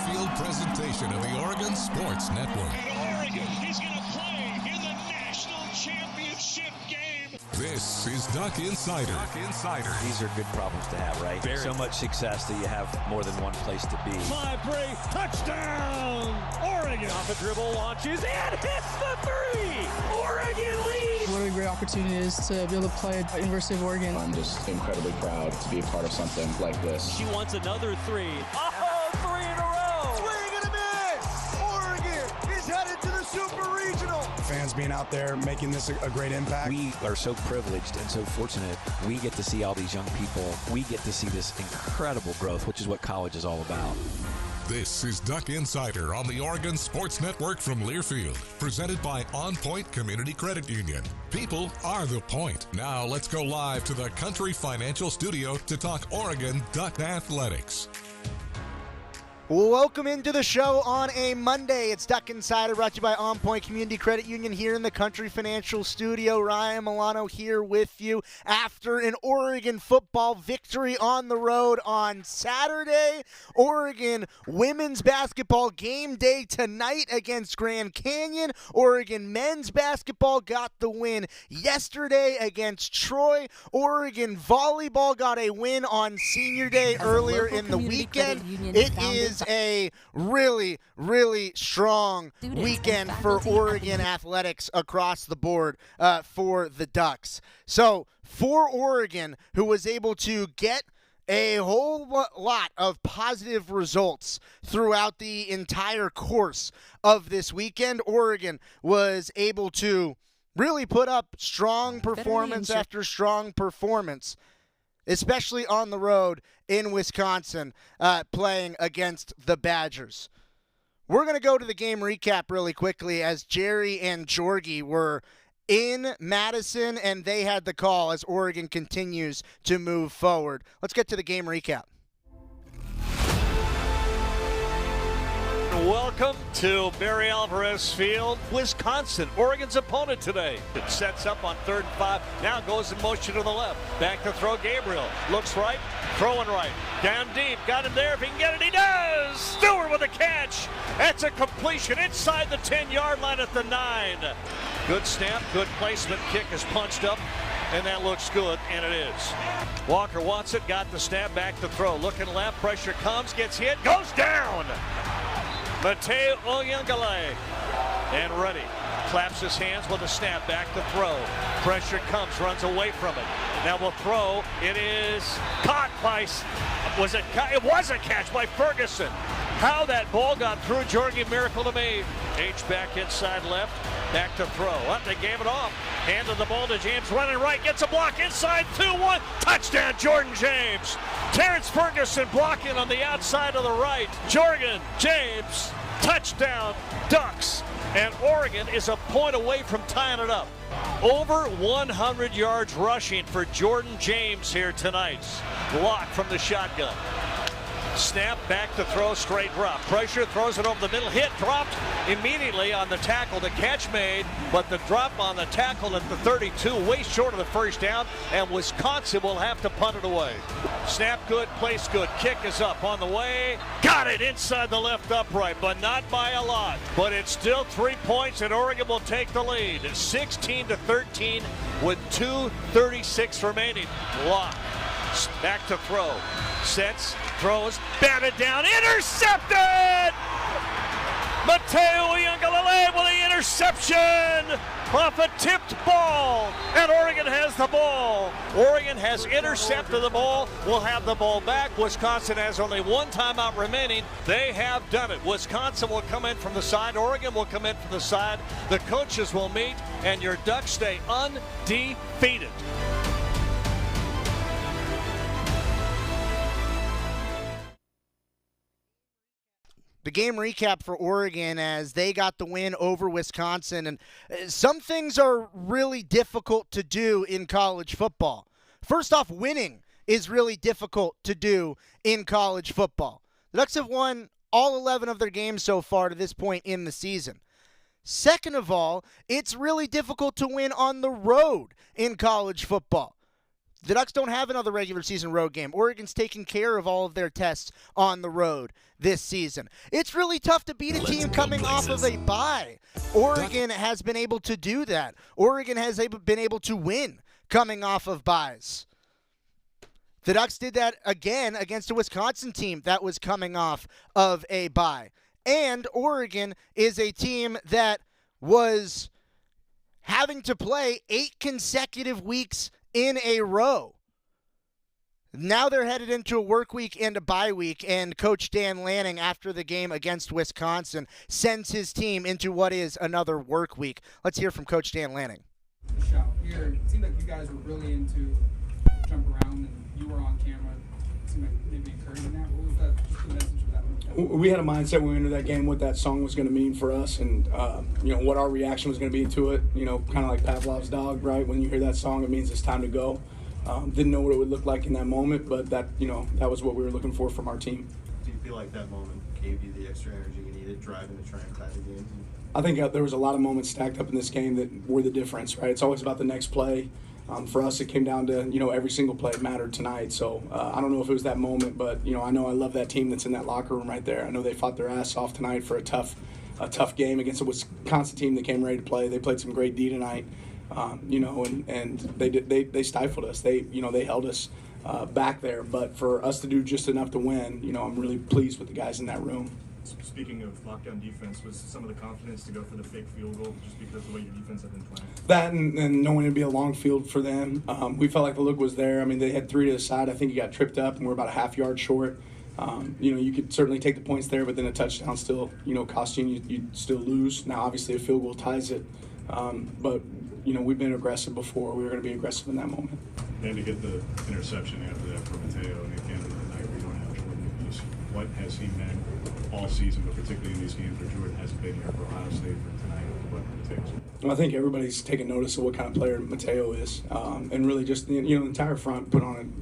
Learfield presentation of the Oregon Sports Network. And Oregon is going to play in the national championship game. This is Duck Insider. These are good problems to have, right? So much success that you have more than one place to be. 5-3, touchdown, Oregon. Off the dribble, launches, and hits the three. Oregon leads. What a great opportunity it is to be able to play at University of Oregon. I'm just incredibly proud to be a part of something like this. She wants another three. Oh, three in a row. Swing and a miss. Oregon is headed to the Super Regional. Fans being out there making this a great impact. We are so privileged and so fortunate. We get to see all these young people. We get to see this incredible growth, which is what college is all about. This is Duck Insider on the Oregon Sports Network from Learfield, presented by OnPoint Community Credit Union. People are the point. Now let's go live to the Country Financial Studio to talk Oregon Duck Athletics. Welcome into the show on a Monday. It's Duck Insider, brought to you by OnPoint Community Credit Union here in the Country Financial Studio. Ryan Milano here with you after an Oregon football victory on the road on Saturday. Oregon women's basketball game day tonight against Grand Canyon. Oregon men's basketball got the win yesterday against Troy. Oregon volleyball got a win on senior day earlier in the weekend. It is a really, really strong weekend for Oregon athletics across the board for the Ducks. So for Oregon, who was able to get a whole lot of positive results throughout the entire course of this weekend, Oregon was able to really put up strong performance after strong performance, especially on the road in Wisconsin, playing against the Badgers. We're going to go to the game recap really quickly, as Jerry and Georgie were in Madison, and they had the call as Oregon continues to move forward. Let's get to the game recap. Welcome to Barry Alvarez Field, Wisconsin, Oregon's opponent today. It sets up on 3rd and 5, now goes in motion to the left. Back to throw Gabriel, looks right, throwing right. Down deep, got him there, if he can get it, he does! Stewart with a catch! That's a completion inside the 10-yard line at the 9. Good snap, good placement, kick is punched up, and that looks good, and it is. Walker wants it, got the snap, back to throw. Looking left, pressure comes, gets hit, goes down! Mateo Oyungale, and ready. Claps his hands with a snap, back to throw. Pressure comes, runs away from it. Now will throw. It is caught by, it was a catch by Ferguson. How that ball got through, Georgie, miracle to me. H back inside left, back to throw. Up, they gave it off. Handed the ball to James, running right, gets a block inside, 2-1. Touchdown, Jordan James. Terrence Ferguson blocking on the outside of the right. Jordan James, touchdown, Ducks. And Oregon is a point away from tying it up. Over 100 yards rushing for Jordan James here tonight. Block from the shotgun. Snap, back to throw, straight drop. Pressure, throws it over the middle, hit, dropped immediately on the tackle. The catch made, but the drop on the tackle at the 32, way short of the first down, and Wisconsin will have to punt it away. Snap good, place good, kick is up on the way. Got it inside the left upright, but not by a lot. But it's still 3 points, and Oregon will take the lead. 16-13 with 2:36 remaining. Lock. Back to throw. Sets, throws, batted down, intercepted! Mateo Oyungale with the interception off a tipped ball, and Oregon has the ball. Oregon has intercepted the ball, will have the ball back. Wisconsin has only one timeout remaining. They have done it. Wisconsin will come in from the side. Oregon will come in from the side. The coaches will meet, and your Ducks stay undefeated. The game recap for Oregon as they got the win over Wisconsin. And some things are really difficult to do in college football. First off, winning is really difficult to do in college football. The Ducks have won all 11 of their games so far to this point in the season. Second of all, it's really difficult to win on the road in college football. The Ducks don't have another regular season road game. Oregon's taking care of all of their tests on the road this season. It's really tough to beat a team coming off of a bye. Oregon has been able to do that. Oregon has been able to win coming off of byes. The Ducks did that again against a Wisconsin team that was coming off of a bye. And Oregon is a team that was having to play 8 consecutive weeks in a row. Now they're headed into a work week and a bye week, and Coach Dan Lanning, after the game against Wisconsin, sends his team into what is another work week. Let's hear from Coach Dan Lanning. Here, it seemed like you guys were really into jump around, and you were on camera. It seemed like maybe encouraging that. What was that? Just the message of that? We had a mindset when we entered that game what that song was going to mean for us, and what our reaction was going to be to it. Kind of like Pavlov's dog, right? When you hear that song, it means it's time to go. Didn't know what it would look like in that moment, but that was what we were looking for from our team. Do you feel like that moment gave you the extra energy you needed driving to try and tie the game? I think there was a lot of moments stacked up in this game that were the difference, right? It's always about the next play. For us, it came down to, every single play mattered tonight. So I don't know if it was that moment, but, I know I love that team that's in that locker room right there. I know they fought their ass off tonight for a tough game against a Wisconsin team that came ready to play. They played some great D tonight, and they stifled us. They held us back there. But for us to do just enough to win, I'm really pleased with the guys in that room. Speaking of lockdown defense, was some of the confidence to go for the fake field goal just because of the way your defense had been playing? That and knowing it'd be a long field for them. We felt like the look was there. I mean, they had 3 to the side. I think he got tripped up, and we're about a half yard short. You could certainly take the points there, but then a touchdown still, cost you, you'd still lose. Now, obviously, a field goal ties it. But, we've been aggressive before. We were going to be aggressive in that moment. And to get the interception after that for Mateo, and again, tonight we don't have Jordan. Just what has he meant all season, but particularly in these games where Jordan hasn't been here for Ohio State for tonight? What Mateo's? Well, I think everybody's taking notice of what kind of player Mateo is, and really just the entire front put on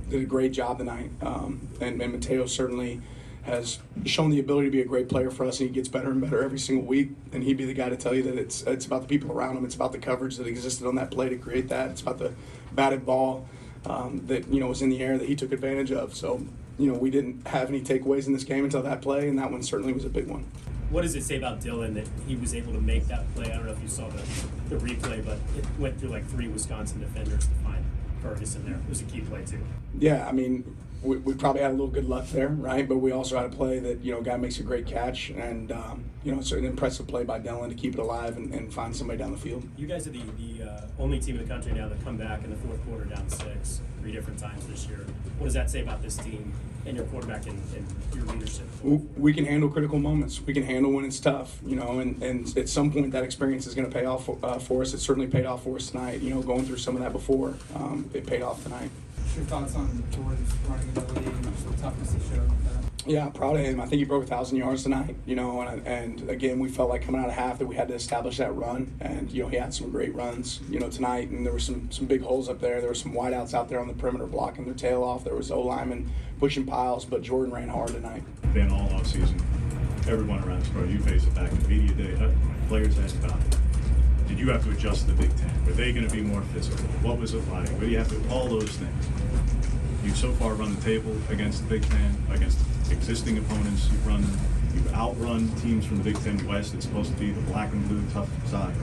did a great job tonight, and Mateo certainly has shown the ability to be a great player for us, and he gets better and better every single week. And he'd be the guy to tell you that it's about the people around him, it's about the coverage that existed on that play to create that, it's about the batted ball that was in the air that he took advantage of. So we didn't have any takeaways in this game until that play, and that one certainly was a big one. What does it say about Dylan that he was able to make that play? I don't know if you saw the replay, but it went through like 3 Wisconsin defenders to find Ferguson there. It was a key play too. Yeah, I mean, we probably had a little good luck there, right? But we also had a play that, a guy makes a great catch, and, it's an impressive play by Dylan to keep it alive and find somebody down the field. You guys are the only team in the country now that come back in the fourth quarter down 6 3 different times this year. What does that say about this team and your quarterback and your leadership? We can handle critical moments. We can handle when it's tough, and at some point that experience is going to pay off for us. It certainly paid off for us tonight. Going through some of that before, it paid off tonight. What's your thoughts on Jordan's running ability and just the toughness he showed? Yeah, proud of him. I think he broke 1,000 yards tonight, and again, we felt like coming out of half that we had to establish that run, and, he had some great runs, tonight, and there were some big holes up there. There were some wideouts out there on the perimeter blocking their tail off. There was O-linemen pushing piles, but Jordan ran hard tonight. Been all offseason, everyone around this pro, you face it back in media day, players asked about it. Did you have to adjust to the Big Ten? Were they going to be more physical? What was it like? What do you have to, all those things? You've so far run the table against the Big Ten, against existing opponents. You've outrun teams from the Big Ten West. It's supposed to be the black and blue tough side.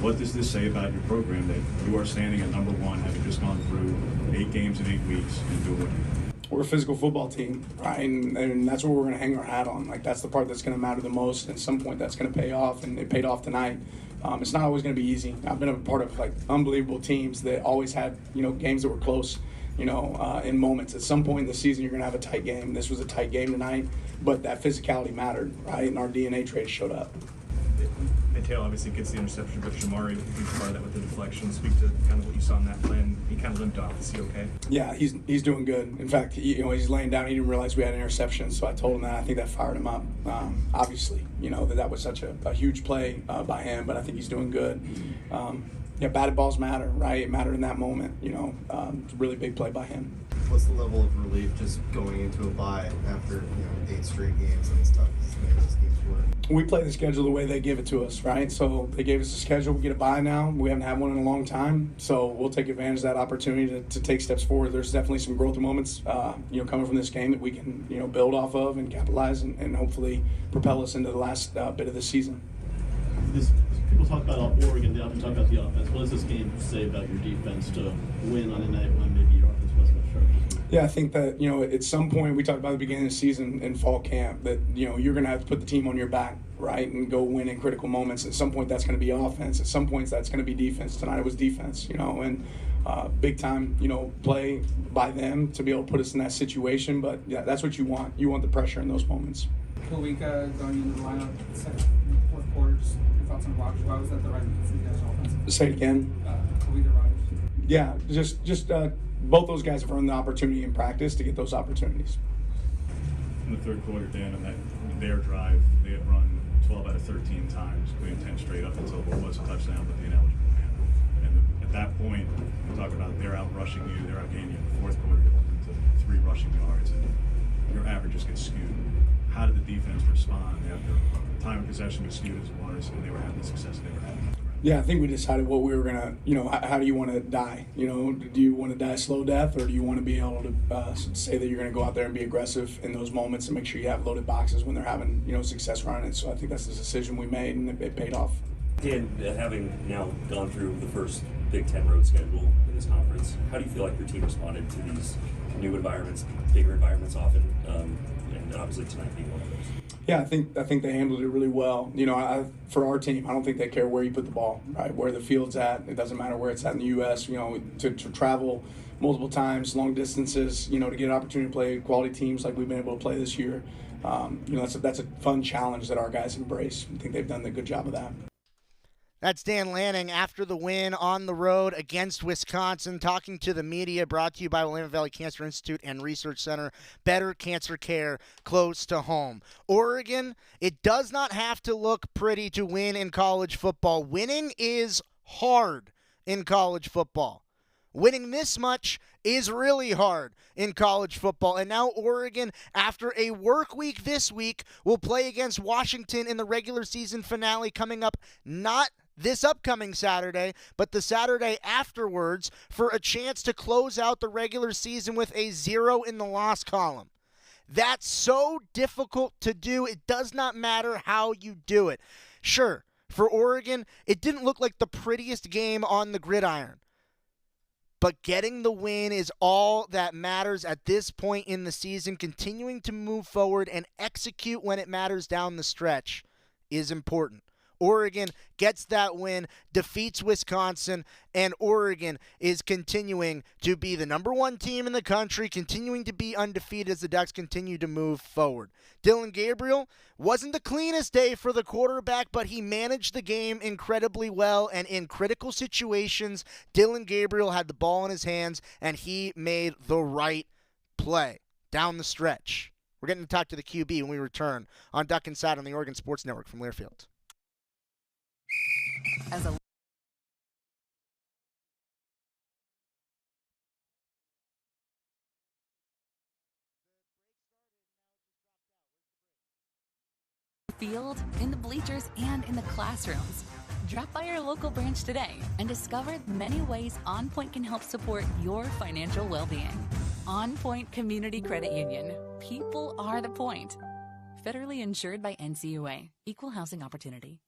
What does this say about your program that you are standing at number 1, having just gone through 8 games in 8 weeks and doing what you do? We're a physical football team, right? And that's what we're going to hang our hat on. Like, that's the part that's going to matter the most. And at some point, that's going to pay off, and it paid off tonight. It's not always going to be easy. I've been a part of unbelievable teams that always had games that were close. In moments. At some point in the season, you're going to have a tight game. This was a tight game tonight, but that physicality mattered, right? And our DNA traits showed up. Mateo obviously gets the interception, but Shamari, part of that with the deflection. Speak to kind of what you saw in that play, and he kind of limped off. Is he okay? Yeah, he's doing good. In fact, he's laying down. He didn't realize we had an interception, so I told him that. I think that fired him up. Obviously, that was such a huge play by him, but I think he's doing good. Yeah, batted balls matter, right? It mattered in that moment. It's a really big play by him. What's the level of relief just going into a bye after 8 straight games and stuff? Those games were. We play the schedule the way they give it to us, right? So they gave us a schedule. We get a bye now. We haven't had one in a long time, so we'll take advantage of that opportunity to take steps forward. There's definitely some growth moments, coming from this game that we can, build off of and capitalize and hopefully propel us into the last bit of the season. People talk about Oregon. They often talk about the offense. What does this game say about your defense to win on a night when maybe your offense wasn't as sharp? Yeah, I think that, at some point, we talked about at the beginning of the season in fall camp that, you're going to have to put the team on your back, right, and go win in critical moments. At some point, that's going to be offense. At some points, that's going to be defense. Tonight it was defense, and big time, play by them to be able to put us in that situation. But, yeah, that's what you want. You want the pressure in those moments. Kawika going into the lineup, fourth quarter, just your thoughts on Rogers. Why was that the right move for you guys offensively? Say it again. Kawika, Rogers. Yeah, just both those guys have earned the opportunity in practice to get those opportunities. In the third quarter, Dan, on their drive, they had run 12 out of 13 times, clean 10 straight up until there was a touchdown, but the ineligible man. And at that point, we talk about they're out rushing you, they're out gaining you. In the fourth quarter, you're holding to 3 rushing yards, and your average just gets skewed. How did the defense respond after time of possession was skewed as it was, and they were having the success they were having? Yeah, I think we decided what we were going to, how do you want to die? Do you want to die a slow death, or do you want to be able to say that you're going to go out there and be aggressive in those moments and make sure you have loaded boxes when they're having, success running it? So I think that's the decision we made, and it paid off. Dan, having now gone through the first Big Ten road schedule in this conference, how do you feel like your team responded to these new environments, bigger environments often, and obviously tonight being one of those? Yeah, I think they handled it really well. For our team, I don't think they care where you put the ball, right? Where the field's at, it doesn't matter where it's at in the U.S. To travel multiple times, long distances, to get an opportunity to play quality teams like we've been able to play this year. That's a fun challenge that our guys embrace. I think they've done a good job of that. That's Dan Lanning after the win on the road against Wisconsin, talking to the media, brought to you by Willamette Valley Cancer Institute and Research Center. Better cancer care close to home. Oregon, it does not have to look pretty to win in college football. Winning is hard in college football. Winning this much is really hard in college football. And now Oregon, after a work week this week, will play against Washington in the regular season finale coming up not this upcoming Saturday, but the Saturday afterwards, for a chance to close out the regular season with a 0 in the loss column. That's so difficult to do. It does not matter how you do it. Sure, for Oregon, it didn't look like the prettiest game on the gridiron. But getting the win is all that matters at this point in the season. Continuing to move forward and execute when it matters down the stretch is important. Oregon gets that win, defeats Wisconsin, and Oregon is continuing to be the number 1 team in the country, continuing to be undefeated as the Ducks continue to move forward. Dillon Gabriel wasn't the cleanest day for the quarterback, but he managed the game incredibly well, and in critical situations, Dillon Gabriel had the ball in his hands, and he made the right play down the stretch. We're getting to talk to the QB when we return on Duck Inside on the Oregon Sports Network from Learfield. As a field, in the bleachers, and in the classrooms. Drop by your local branch today and discover the many ways OnPoint can help support your financial well-being. OnPoint Community Credit Union. People are the point. Federally insured by NCUA. Equal housing opportunity.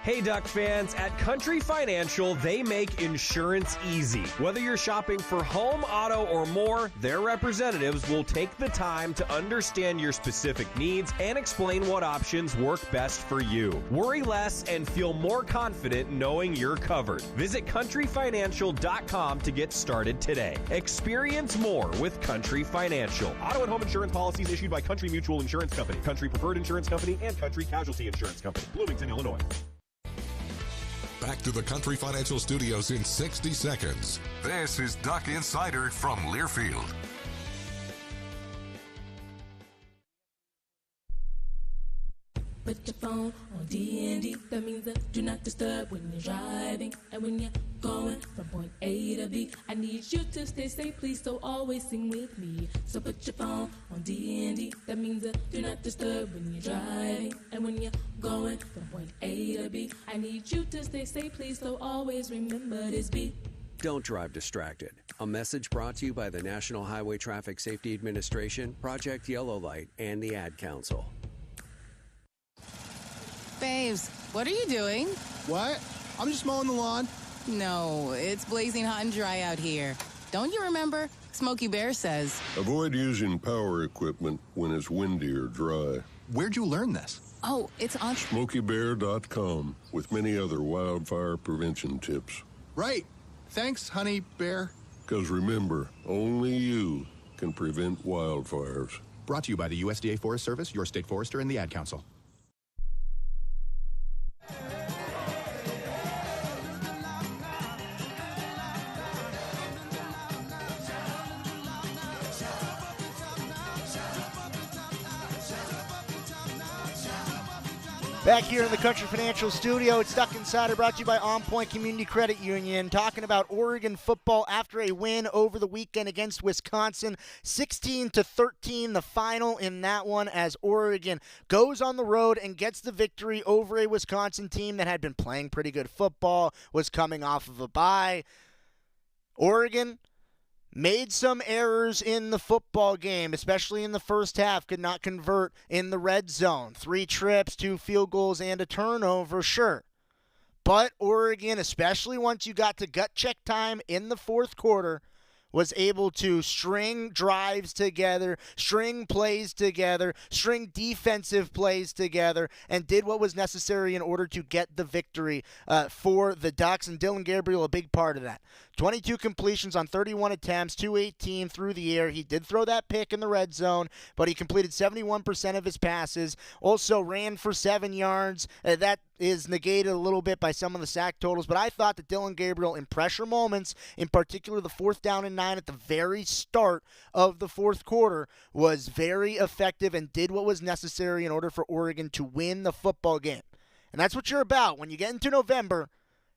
Hey Duck fans, at Country Financial, they make insurance easy. Whether you're shopping for home, auto, or more, their representatives will take the time to understand your specific needs and explain what options work best for you. Worry less and feel more confident knowing you're covered. Visit countryfinancial.com to get started today. Experience more with Country Financial. Auto and home insurance policies issued by Country Mutual Insurance Company, Country Preferred Insurance Company, and Country Casualty Insurance Company, Bloomington, Illinois. Back to the Country Financial Studios in 60 seconds. This is Duck Insider from Learfield. Put your phone phone on D&D. That means that do not disturb when you're driving. And when you're going from point A to B, I need you to stay safe, please, so always sing with me. So put your phone on D&D. That means that do not disturb when you're driving. And when you're going from point A to B, I need you to stay safe, please, so always remember this beat. Don't drive distracted. A message brought to you by the National Highway Traffic Safety Administration, Project Yellow Light, and the Ad Council. Faves, what are you doing? What? I'm just mowing the lawn. No, it's blazing hot and dry out here. Don't you remember? Smokey Bear says, avoid using power equipment when it's windy or dry. Where'd you learn this? oh, it's on SmokeyBear.com with many other wildfire prevention tips. Right. Thanks, Honey Bear. Because remember, only you can prevent wildfires. Brought to you by the USDA Forest Service, your state forester, and the Ad Council. Back here in the Country Financial Studio, it's Duck Insider, brought to you by OnPoint Community Credit Union, talking about Oregon football after a win over the weekend against Wisconsin, 16-13, the final in that one, as Oregon goes on the road and gets the victory over a Wisconsin team that had been playing pretty good football, was coming off of a bye. Oregon made some errors in the football game, especially in the first half, could not convert in the red zone. 3 trips, 2 field goals, and a turnover, sure. But Oregon, especially once you got to gut check time in the fourth quarter, was able to string drives together, string plays together, string defensive plays together, and did what was necessary in order to get the victory for the Ducks. And Dillon Gabriel, a big part of that. 22 completions on 31 attempts, 218 through the air. He did throw that pick in the red zone, but he completed 71% of his passes. Also ran for 7 yards. That is negated a little bit by some of the sack totals, but I thought that Dillon Gabriel, in pressure moments, in particular the 4th down and 9 at the very start of the fourth quarter, was very effective and did what was necessary in order for Oregon to win the football game. And that's what you're about. When you get into November,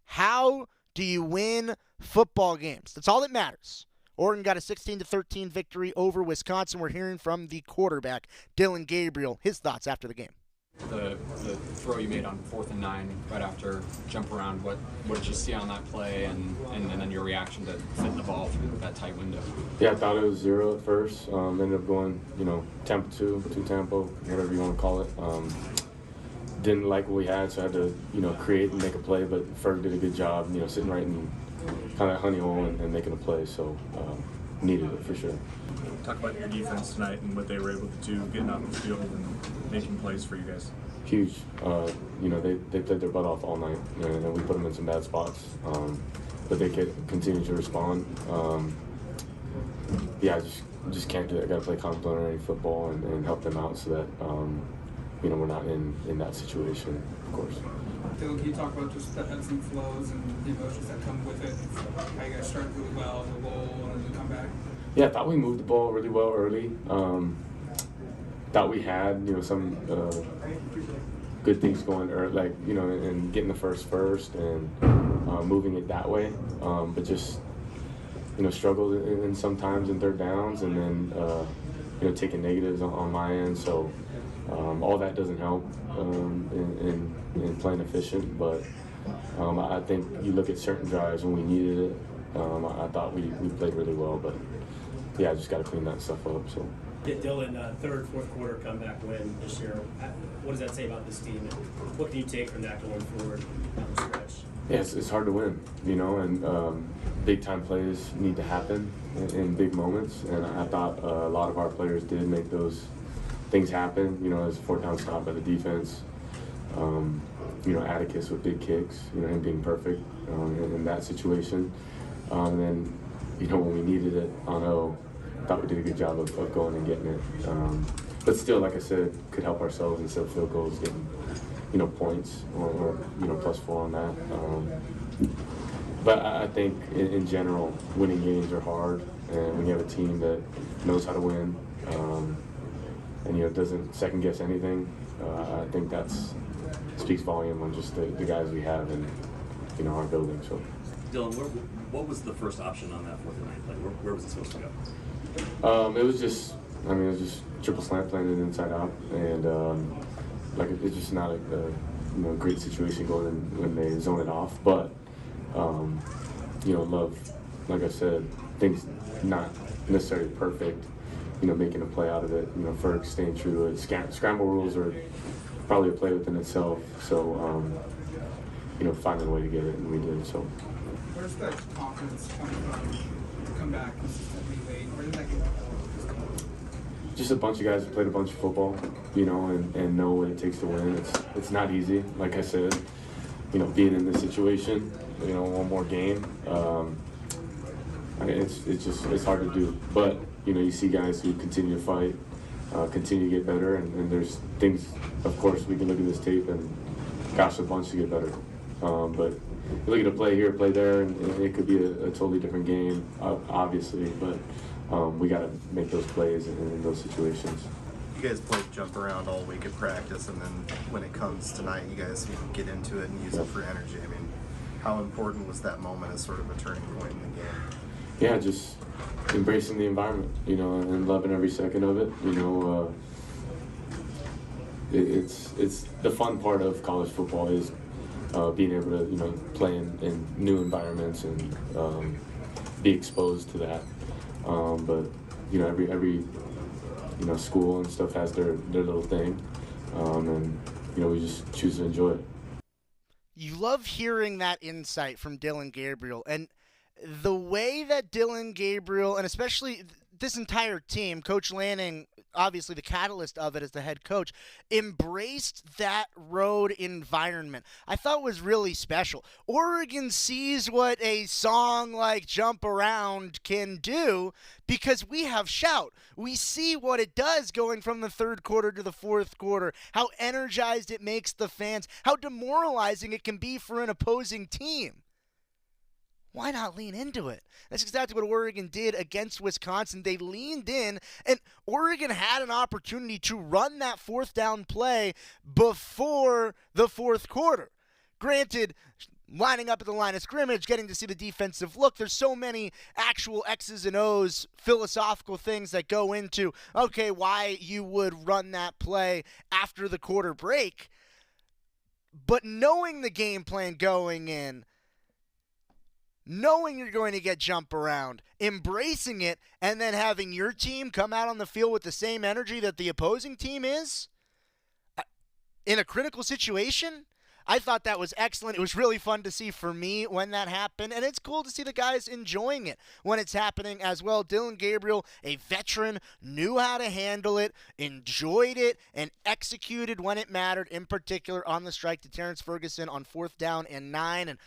how do you win football games? That's all that matters. Oregon got a 16-13 victory over Wisconsin. We're hearing from the quarterback, Dillon Gabriel, his thoughts after the game. The throw you made on 4th and 9 right after jump around, what did you see on that play, and then your reaction to fitting the ball through that tight window? Yeah, I thought it was 0 at first. Ended up going, tempo 2 tempo, whatever you want to call it. Didn't like what we had, so I had to, create and make a play, but Ferg did a good job, sitting right in kind of honey hole and making a play, so needed it for sure. Talk about your defense tonight and what they were able to do, getting out in the field and making plays for you guys. Huge. They played their butt off all night, and we put them in some bad spots, but they continue to respond. I just can't do it. I got to play complementary football and help them out so that we're not in that situation, of course. Phil, can you talk about just the ebbs and flows and the emotions that come with it? How you guys started really well, the roll, and then the comeback? Yeah, I thought we moved the ball really well early. Thought we had, some good things going early, and getting the first and moving it that way. But just, struggled in sometimes in third downs, and then, taking negatives on my end. So all that doesn't help in playing efficient. But I think you look at certain drives when we needed it. I thought we played really well, but I just got to clean that stuff up. So. Dillon, third, fourth quarter comeback win this year. What does that say about this team, and what can you take from that going forward down the stretch? Yeah, it's hard to win, and big time plays need to happen in big moments. And I thought a lot of our players did make those things happen. As a 4-down stop by the defense. Atticus with big kicks. Him being perfect in that situation. And then, when we needed it on O, I thought we did a good job of going and getting it. But still, like I said, could help ourselves instead of field goals, getting, points or +4 on that. But I think in general, winning games are hard. And when you have a team that knows how to win and, doesn't second guess anything, I think that's speaks volume on just the guys we have in our building. So, Dylan, what was the first option on that 4th and 9 play? Where was it supposed to go? It was just triple slant playing it inside out, and it's just not a great situation going in when they zone it off. But Love, like I said, things not necessarily perfect. Making a play out of it. Ferg staying true to it. Scramble rules are probably a play within itself. So, finding a way to get it, and we did. So. Where's that confidence coming from to come back consistently late? Where did that get? Just a bunch of guys that played a bunch of football, and know what it takes to win. It's not easy, like I said. Being in this situation, one more game. It's hard to do, but you see guys who continue to fight, continue to get better, and there's things. Of course, we can look at this tape and gosh, a bunch to get better. But you look at a play here, play there, and it could be a totally different game, obviously. But we got to make those plays in those situations. You guys played jump around all week at practice, and then when it comes tonight, you guys get into it and use it for energy. I mean, how important was that moment as sort of a turning point in the game? Yeah, just embracing the environment, and loving every second of it. It's the fun part of college football is being able to play in new environments and be exposed to that. But every school and stuff has their little thing, and we just choose to enjoy it. You love hearing that insight from Dillon Gabriel, and the way that Dillon Gabriel, and especially this entire team, Coach Lanning, obviously the catalyst of it as the head coach, embraced that road environment, I thought was really special. Oregon sees what a song like Jump Around can do because we have shout. We see what it does going from the third quarter to the fourth quarter, how energized it makes the fans, how demoralizing it can be for an opposing team. Why not lean into it? That's exactly what Oregon did against Wisconsin. They leaned in, and Oregon had an opportunity to run that fourth down play before the fourth quarter. Granted, lining up at the line of scrimmage, getting to see the defensive look, there's so many actual X's and O's, philosophical things that go into, okay, why you would run that play after the quarter break. But knowing the game plan going in, knowing you're going to get jump around, embracing it, and then having your team come out on the field with the same energy that the opposing team is in a critical situation, I thought that was excellent. It was really fun to see for me when that happened, and it's cool to see the guys enjoying it when it's happening as well. Dillon Gabriel, a veteran, knew how to handle it, enjoyed it, and executed when it mattered, in particular on the strike to Terrence Ferguson on 4th down and 9, and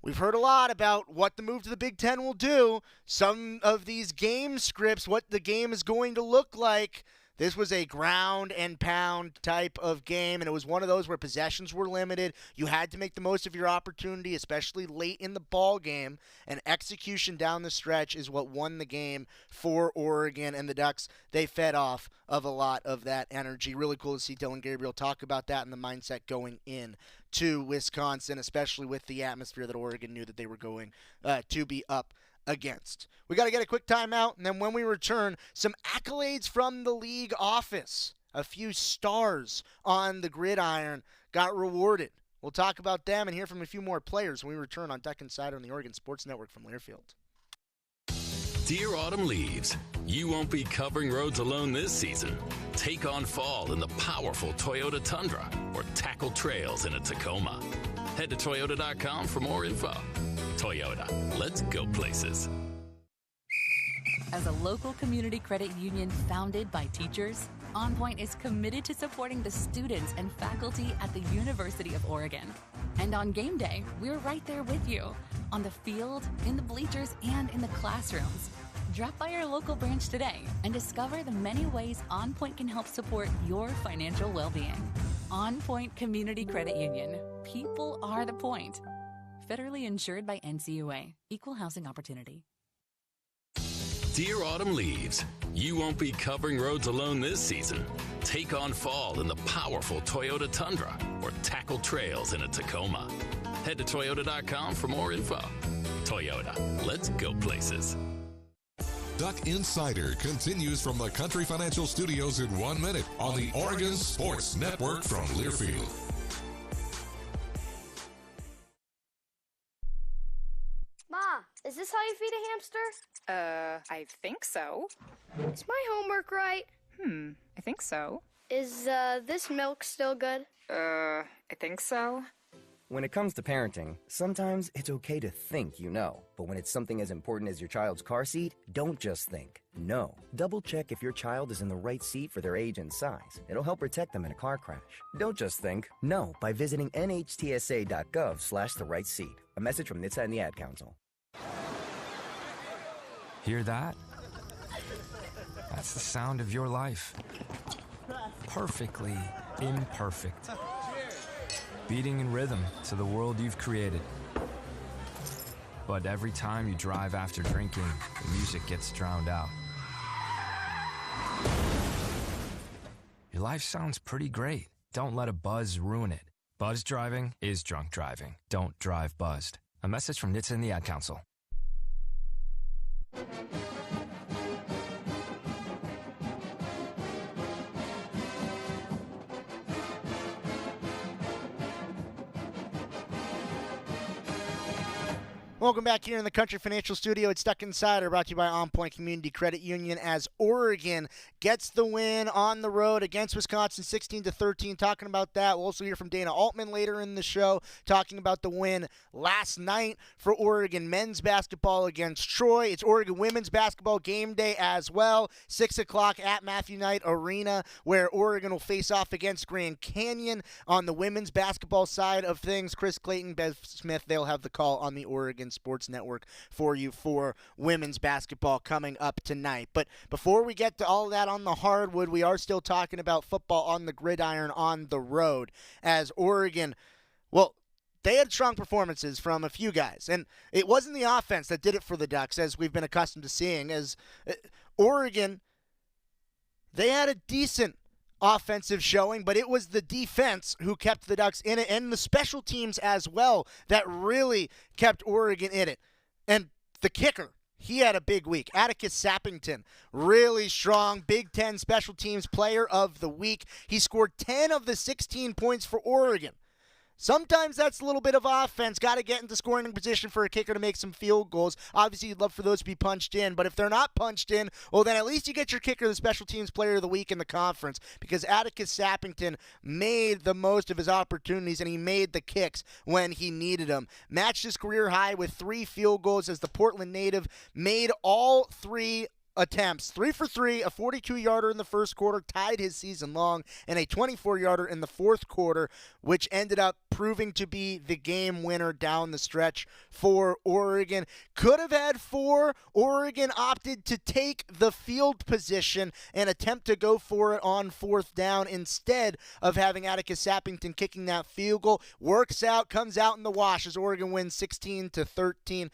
we've heard a lot about what the move to the Big Ten will do. Some of these game scripts, what the game is going to look like. This was a ground and pound type of game, and it was one of those where possessions were limited. You had to make the most of your opportunity, especially late in the ball game, and execution down the stretch is what won the game for Oregon, and the Ducks, they fed off of a lot of that energy. Really cool to see Dillon Gabriel talk about that and the mindset going in to Wisconsin, especially with the atmosphere that Oregon knew that they were going to be up against. We got to get a quick timeout, and then when we return, some accolades from the league office. A few stars on the gridiron got rewarded. We'll talk about them and hear from a few more players when we return on Duck Insider on the Oregon Sports Network from Learfield. Dear autumn leaves, you won't be covering roads alone this season. Take on fall in the powerful Toyota Tundra or tackle trails in a Tacoma. Head to Toyota.com for more info. Toyota, let's go places. As a local community credit union founded by teachers, OnPoint is committed to supporting the students and faculty at the University of Oregon. And on game day, we're right there with you, on the field, in the bleachers, and in the classrooms. Drop by our local branch today and discover the many ways OnPoint can help support your financial well-being. OnPoint Community Credit Union. People are the point. Federally insured by NCUA. Equal housing opportunity. Dear autumn leaves, You won't be covering roads alone this season. Take on fall in the powerful Toyota Tundra or tackle trails in a Tacoma. Head to Toyota.com for more info. Toyota, let's go places. Duck Insider continues from the Country Financial Studios in 1 minute on the Oregon Sports Network from Learfield. Ma, is this how you feed a hamster? I think so. Is my homework right? I think so. Is, this milk still good? I think so. When it comes to parenting, sometimes it's okay to think you know. But when it's something as important as your child's car seat, don't just think. No. Double check if your child is in the right seat for their age and size. It'll help protect them in a car crash. Don't just think. No by visiting nhtsa.gov/the right seat. A message from NHTSA and the Ad Council. Hear that? That's the sound of your life. Perfectly imperfect. Beating in rhythm to the world you've created. But every time you drive after drinking, the music gets drowned out. Your life sounds pretty great. Don't let a buzz ruin it. Buzz driving is drunk driving. Don't drive buzzed. A message from NHTSA and the Ad Council. Welcome back here in the Country Financial Studio. It's Duck Insider, brought to you by OnPoint Community Credit Union, as Oregon gets the win on the road against Wisconsin 16-13. Talking about that, we'll also hear from Dana Altman later in the show, talking about the win last night for Oregon men's basketball against Troy. It's Oregon women's basketball game day as well, 6 o'clock at Matthew Knight Arena, where Oregon will face off against Grand Canyon. On the women's basketball side of things, Chris Clayton, Bev Smith, they'll have the call on the Oregon Sports Network for you for women's basketball coming up tonight. But before we get to all that on the hardwood, we are still talking about football on the gridiron on the road, as Oregon, well, they had strong performances from a few guys, and it wasn't the offense that did it for the Ducks, as we've been accustomed to seeing. As Oregon, they had a decent offensive showing, but it was the defense who kept the Ducks in it, and the special teams as well that really kept Oregon in it. And the kicker, he had a big week. Atticus Sappington, really strong, Big Ten Special Teams Player of the Week. He scored 10 of the 16 points for Oregon. Sometimes that's a little bit of offense. Got to get into scoring position for a kicker to make some field goals. Obviously, you'd love for those to be punched in, but if they're not punched in, well, then at least you get your kicker the Special Teams Player of the Week in the conference, because Atticus Sappington made the most of his opportunities, and he made the kicks when he needed them. Matched his career high with 3 field goals, as the Portland native made all 3 attempts, 3 for 3, a 42-yarder in the first quarter, tied his season long, and a 24-yarder in the fourth quarter, which ended up proving to be the game winner down the stretch for Oregon. Could have had 4. Oregon opted to take the field position and attempt to go for it on 4th down instead of having Atticus Sappington kicking that field goal. Works out, comes out in the wash as Oregon wins 16-13.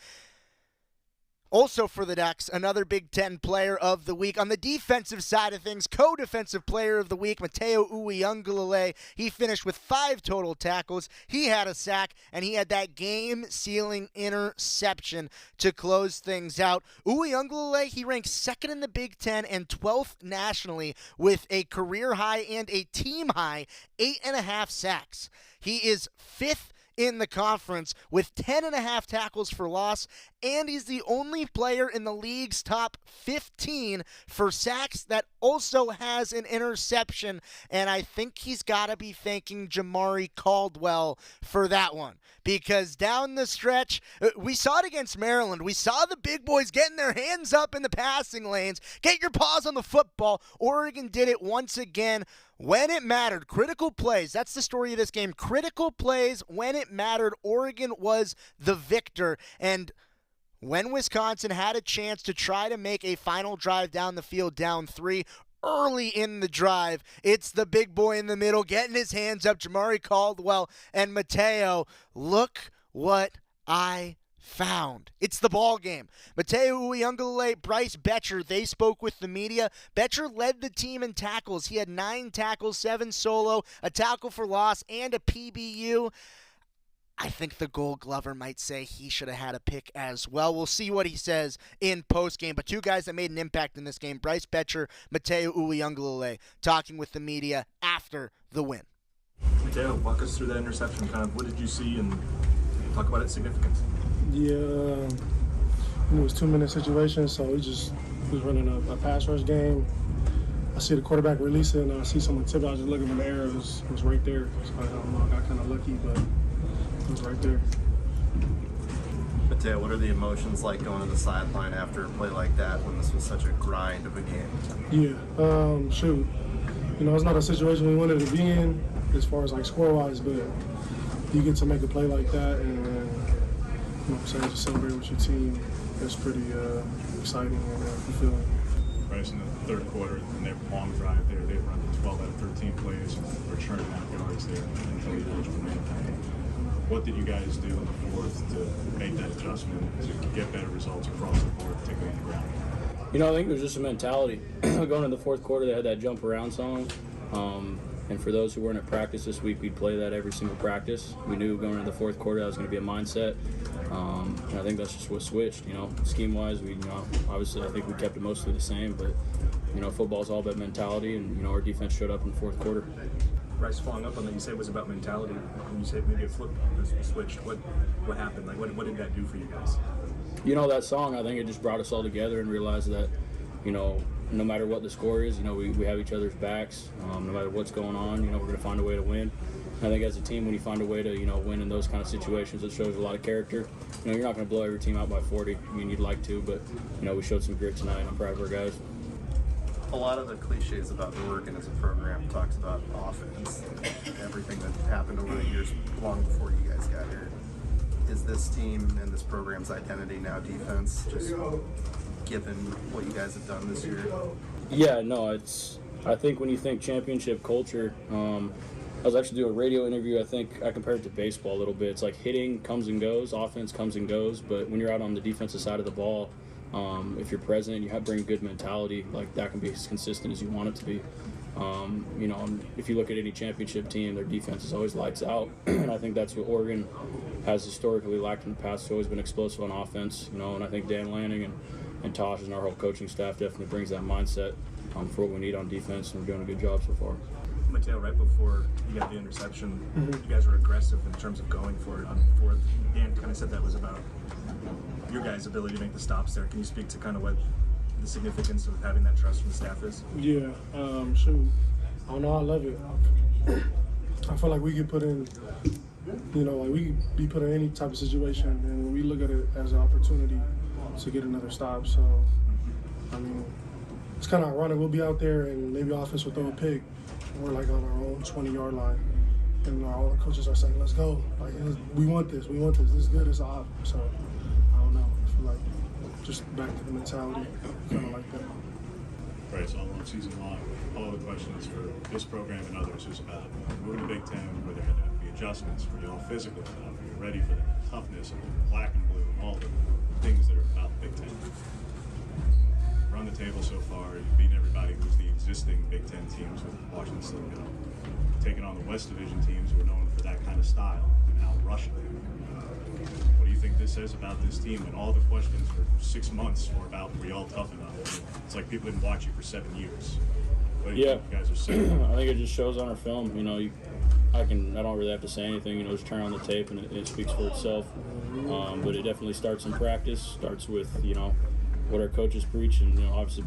Also for the Ducks, another Big Ten Player of the Week. On the defensive side of things, co-defensive Player of the Week, Mateo Uiagalelei. He finished with 5 total tackles. He had a sack, and he had that game-sealing interception to close things out. Uiagalelei, he ranks 2nd in the Big Ten and 12th nationally with a career high and a team high 8.5 sacks. He is 5th in the conference with 10.5 tackles for loss, and he's the only player in the league's top 15 for sacks that also has an interception, and I think he's got to be thanking Jamari Caldwell for that one, because down the stretch, we saw it against Maryland. We saw the big boys getting their hands up in the passing lanes. Get your paws on the football. Oregon did it once again when it mattered. Critical plays. That's the story of this game. Critical plays when it mattered. Oregon was the victor. And when Wisconsin had a chance to try to make a final drive down the field, down 3, early in the drive, it's the big boy in the middle getting his hands up, Jamari Caldwell, and Mateo, look what I found. It's the ball game. Mateo Uiagalelei, Bryce Betcher, they spoke with the media. Betcher led the team in tackles. He had 9 tackles, 7 solo, a tackle for loss, and a PBU. I think the Gold Glover might say he should have had a pick as well. We'll see what he says in postgame. But 2 guys that made an impact in this game, Bryce Betcher, Mateo Uiagalelei, talking with the media after the win. Mateo, walk us through that interception. Kind of what did you see and talk about its significance? Yeah, it was 2-minute situation, so we just was running a pass rush game. I see the quarterback release it, and I see someone tip. I was just looking in the air. It was right there. So I don't know. I got kind of lucky, but it was right there. Mateo, what are the emotions like going to the sideline after a play like that when this was such a grind of a game? Yeah, shoot. You know, it's not a situation we wanted to be in as far as like score-wise, but you get to make a play like that and, you know what I'm saying, just celebrate with your team. It's pretty exciting and fulfilling. Right, in the third quarter, in their long drive there, they run 12 out of 13 plays, or churning out yards there until the eligible man. What did you guys do in the fourth to make that adjustment to get better results across the board, particularly on the ground? You know, I think it was just a mentality. Going in the fourth quarter, they had that jump around song. And for those who weren't at practice this week, we'd play that every single practice. We knew going into the fourth quarter that was going to be a mindset. And I think that's just what switched. You know, scheme-wise, we, you know, obviously I think we kept it mostly the same. But, you know, football's all about mentality, and, you know, our defense showed up in the fourth quarter. Bryce, following up on that, you said it was about mentality. When you said maybe a flip was switched, what happened? Like, what did that do for you guys? You know, that song, I think it just brought us all together and realized that, you know, no matter what the score is, you know, we have each other's backs. No matter what's going on, you know, we're going to find a way to win. And I think as a team, when you find a way to, you know, win in those kind of situations, it shows a lot of character. You know, you're not going to blow every team out by 40. I mean, you'd like to, but, you know, we showed some grit tonight, and I'm proud of our guys. A lot of the cliches about Oregon as a program talks about offense, everything that happened over the years long before you guys got here. Is this team and this program's identity now defense, just given what you guys have done this year? Yeah, no, I think when you think championship culture, I was actually doing a radio interview. I think I compared it to baseball a little bit. It's like hitting comes and goes, offense comes and goes, but when you're out on the defensive side of the ball, if you're present, you have to bring good mentality. Like, that can be as consistent as you want it to be. You know, if you look at any championship team, their defense is always lights out, and I think that's what Oregon has historically lacked in the past. It's always been explosive on offense, you know, and I think Dan Lanning and Tosh and our whole coaching staff definitely brings that mindset for what we need on defense, and we're doing a good job so far. Mateo, right before you got the interception, you guys were aggressive in terms of going for it on the fourth. Dan kind of said that was about your guys' ability to make the stops there. Can you speak to kind of what the significance of having that trust from the staff is? Yeah, shoot. I don't know, I love it. I feel like we could put in, you know, like we could be put in any type of situation, and we look at it as an opportunity to get another stop. So, I mean, it's kind of ironic. We'll be out there and maybe offense will throw a pick, and we're like on our own 20-yard line, and all the coaches are saying, "Let's go! Like, we want this. We want this. This is good. It's off." So, I don't know. I feel like just back to the mentality, kind of like that. Right. So all season long, all the questions for this program and others is about moving to Big Ten, where there had to be adjustments. Were you all physical enough? Were you ready for the toughness of the black and blue and all the things that are about Big Ten? We're on the table so far. You've beaten everybody who's the existing Big Ten teams with Washington State. Taking on the West Division teams who are known for that kind of style and now rushing them. What do you think this says about this team? And all the questions for 6 months were about, were you all tough enough? It's like people didn't watch you for 7 years. What do you think you guys are saying? I think it just shows on our film. You know, I don't really have to say anything. You know, just turn on the tape and it speaks for itself. But it definitely starts in practice. Starts with, you know, what our coaches preach, and, you know, obviously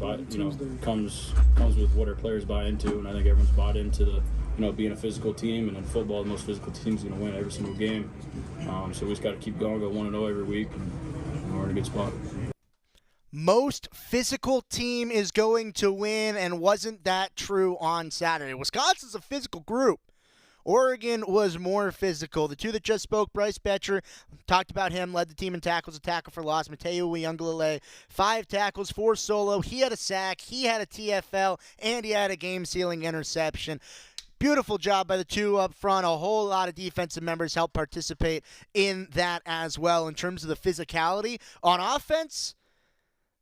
comes with what our players buy into. And I think everyone's bought into the, you know, being a physical team, and in football, the most physical team's going to win every single game. So we just got to keep going, go 1-0 every week, and we're in a good spot. Most physical team is going to win, and wasn't that true on Saturday? Wisconsin's a physical group. Oregon was more physical. The two that just spoke, Bryce Betcher, talked about him, led the team in tackles, a tackle for loss. Mateo Uiagalelei, 5 tackles, 4 solo. He had a sack, he had a TFL, and he had a game-sealing interception. Beautiful job by the two up front. A whole lot of defensive members helped participate in that as well. In terms of the physicality on offense,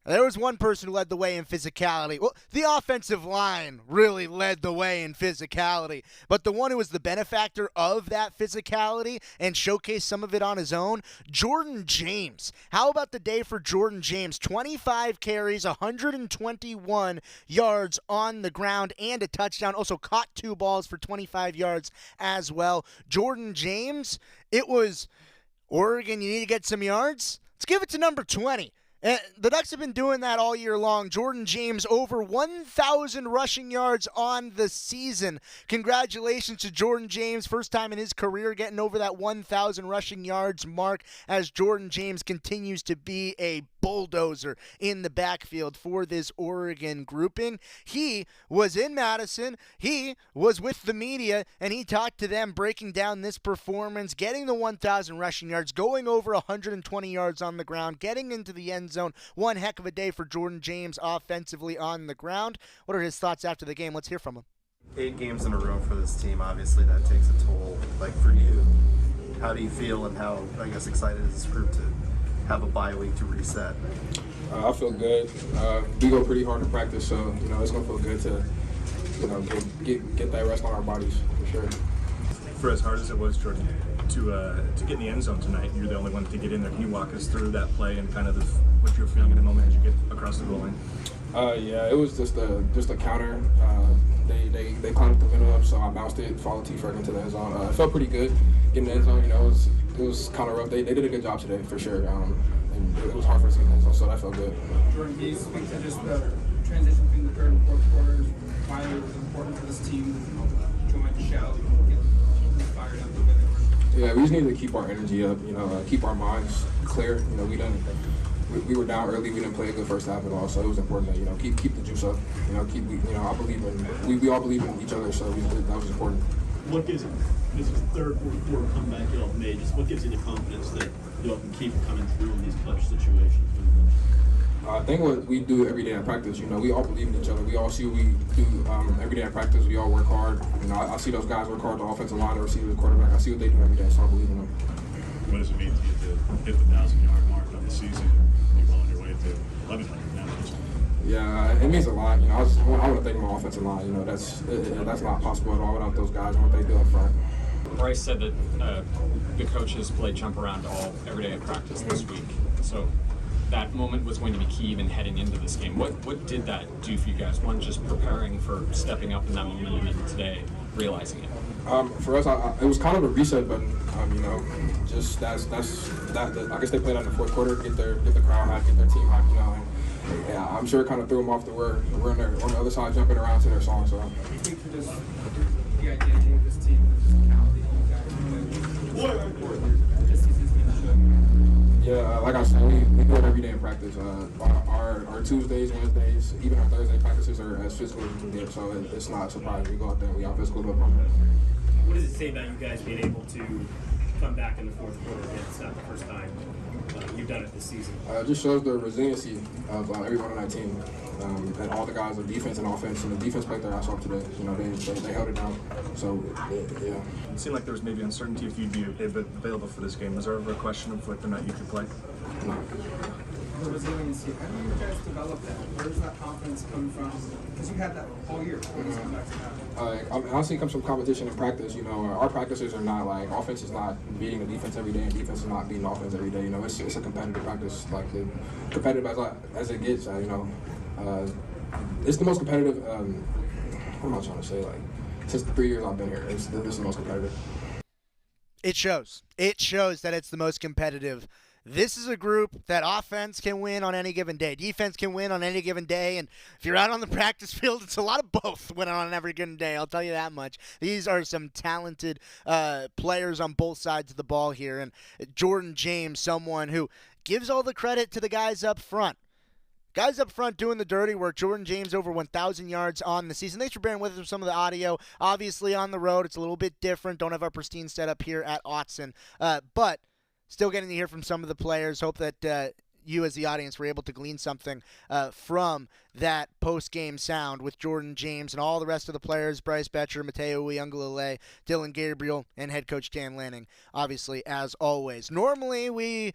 there was one person who led the way in physicality. Well, the offensive line really led the way in physicality. But the one who was the benefactor of that physicality and showcased some of it on his own, Jordan James. How about the day for Jordan James? 25 carries, 121 yards on the ground, and a touchdown. Also caught 2 balls for 25 yards as well. Jordan James, it was, Oregon, you need to get some yards? Let's give it to number 20. The Ducks have been doing that all year long. Jordan James, over 1,000 rushing yards on the season. Congratulations to Jordan James. First time in his career getting over that 1,000 rushing yards mark, as Jordan James continues to be a bulldozer in the backfield for this Oregon grouping. He was in Madison. He was with the media, and he talked to them, breaking down this performance, getting the 1,000 rushing yards, going over 120 yards on the ground, getting into the end zone. One heck of a day for Jordan James offensively on the ground. What are his thoughts after the game? Let's hear from him. 8 games in a row for this team. Obviously, that takes a toll. Like, for you, how do you feel, and how, I guess, excited is this group to have a bye week to reset? I feel good. We go pretty hard in practice, so it's gonna feel good to get that rest on our bodies for sure. For as hard as it was, Jordan, to get in the end zone tonight, you're the only one to get in there. Can you walk us through that play and kind of what you're feeling in the moment as you get across the goal line? Yeah, it was just a counter. They climbed the middle up, so I bounced it, followed T-Ferg into the end zone. It felt pretty good getting the end zone. It was kind of rough. They did a good job today for sure. And it was hard for us to get in the end zone, so that felt good. Jordan, can you speak to just the transition between the third and fourth quarters? Why it was important for this team to go and shout and get fired up the way they were? Yeah, we just need to keep our energy up. Keep our minds clear. We were down early. We didn't play a good first half at all, so it was important to keep the juice up. I believe in we all believe in each other, so that was important. What gives it? This is the third, fourth quarter comeback y'all have made. Just what gives you the confidence that y'all can keep coming through in these clutch situations? I think what we do every day at practice, we all believe in each other. We all see what we do every day at practice. We all work hard. I see those guys work hard, the offensive line, the receiver, the quarterback. I see what they do every day, so I believe in them. What does it mean to hit the 1,000-yard mark of the season? You're well on your way to 1,100 now. Yeah, it means a lot. I want to thank my offensive line. That's not possible at all without those guys and what they do up front. Bryce said that the coaches played jump around every day at practice this week. So that moment was going to be key even heading into this game. What did that do for you guys? One, just preparing for stepping up in that moment, and then today realizing it. For us, it was kind of a reset button. Just that's I guess they played out in the fourth quarter, get the crowd hype, get their team hype. And, yeah, I'm sure it kind of threw them off the word. We're on the other side jumping around to their song. So. Do you think for just the identity of this team, the physicality you guys this season's going to show? Yeah, like I said, we do it every day in practice. Our Tuesdays, Wednesdays, even our Thursday practices are as physical as we can get, so it's not a surprise. We go out there and we are physical up on it. What does it say about you guys being able to come back in the fourth quarter? It's not the first time you've done it this season. It just shows the resiliency of everyone on that team, and all the guys on defense and offense. And the defense played their ass off today. They held it down. So, yeah. It seemed like there was maybe uncertainty if you'd be available for this game. Was there ever a question of whether or not you could play? No. The resiliency, how do you guys develop that? Where does that confidence come from? Because you had that all year. Honestly, it comes from competition and practice. Our practices are not like offense is not beating the defense every day, and defense is not beating offense every day. It's a competitive practice, like competitive as it gets. It's the most competitive. What am I trying to say? Like since the 3 years I've been here, this is the most competitive. It shows. It shows that it's the most competitive. This is a group that offense can win on any given day. Defense can win on any given day. And if you're out on the practice field, it's a lot of both winning on every given day. I'll tell you that much. These are some talented players on both sides of the ball here. And Jordan James, someone who gives all the credit to the guys up front. Guys up front doing the dirty work. Jordan James over 1,000 yards on the season. Thanks for bearing with us with some of the audio. Obviously on the road, it's a little bit different. Don't have our pristine setup here at Autzen. But still getting to hear from some of the players. Hope that you as the audience were able to glean something from that post-game sound with Jordan James and all the rest of the players, Bryce Betcher, Mateo Uiagalelei, Dylan Gabriel, and head coach Dan Lanning, obviously, as always. Normally, we